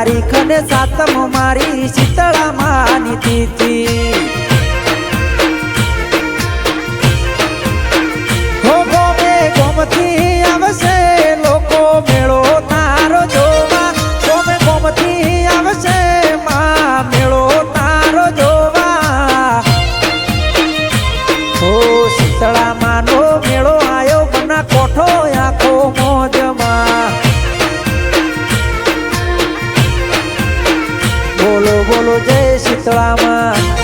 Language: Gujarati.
તારીખ ને સાતમ મારી શીતળા માની તિથિ હો ગોમે ગોમથી આવશે લોકો મેળો તારો જોવા ગોમે ગોમથી આવશે માં મેળો તારો જોવા હો શીતળા માનો મેળો આયો બના કોઠો આખો મોજમાં બોલો બોલો જય શીતળા માં